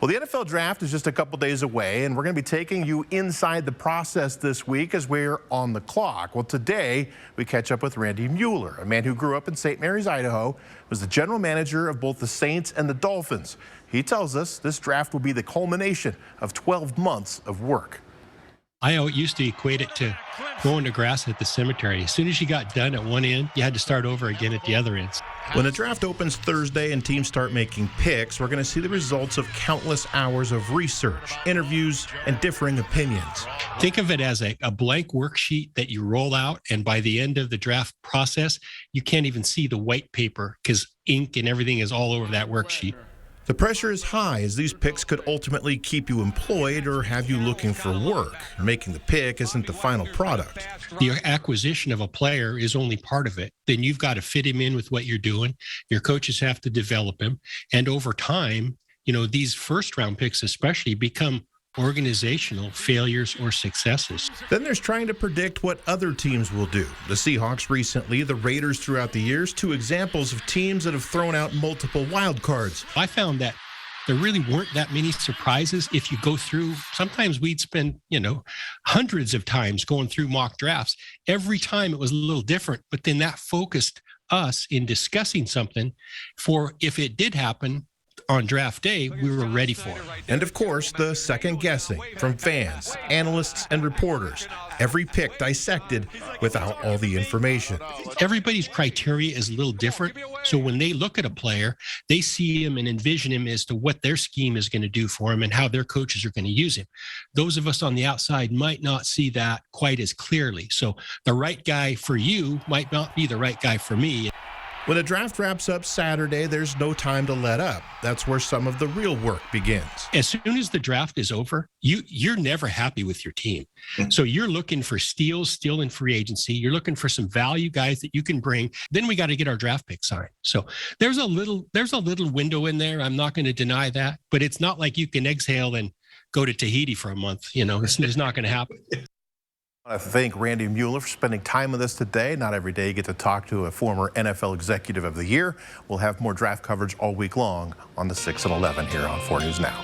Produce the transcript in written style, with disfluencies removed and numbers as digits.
Well, the NFL draft is just a couple days away, and we're going to be taking you inside the process this week as we're on the clock. Well, today we catch up with Randy Mueller, a man who grew up in St. Mary's, Idaho, was the general manager of both the Saints and the Dolphins. He tells us this draft will be the culmination of 12 months of work. I used to equate it to mowing the grass at the cemetery. As soon as you got done at one end, you had to start over again at the other end. When the draft opens Thursday and teams start making picks, we're going to see the results of countless hours of research, interviews, and differing opinions. Think of it as a blank worksheet that you roll out, and by the end of the draft process, you can't even see the white paper because ink and everything is all over that worksheet. The pressure is high as these picks could ultimately keep you employed or have you looking for work. Making the pick isn't the final product. The acquisition of a player is only part of it. Then you've got to fit him in with what you're doing. Your coaches have to develop him. And over time, these first round picks especially become organizational failures or successes. Then there's trying to predict what other teams will do. The Seahawks recently, the Raiders throughout the years, two examples of teams that have thrown out multiple wild cards. I found that there really weren't that many surprises. If you go through, sometimes we'd spend, hundreds of times going through mock drafts. Every time it was a little different, but then that focused us in discussing something for if it did happen on draft day, we were ready for it. And of course, the second guessing from fans, analysts, and reporters. Every pick dissected without all the information. Everybody's criteria is a little different. So when they look at a player, they see him and envision him as to what their scheme is going to do for him and how their coaches are going to use him. Those of us on the outside might not see that quite as clearly. So the right guy for you might not be the right guy for me. When the draft wraps up Saturday, there's no time to let up. That's where some of the real work begins. As soon as the draft is over, you're never happy with your team. So you're looking for steals still in free agency. You're looking for some value guys that you can bring. Then we got to get our draft pick signed. So there's a little window in there. I'm not going to deny that, but it's not like you can exhale and go to Tahiti for a month. It's not going to happen. I want to thank Randy Mueller for spending time with us today. Not every day you get to talk to a former NFL Executive of the Year. We'll have more draft coverage all week long on the 6 and 11 here on 4 News Now.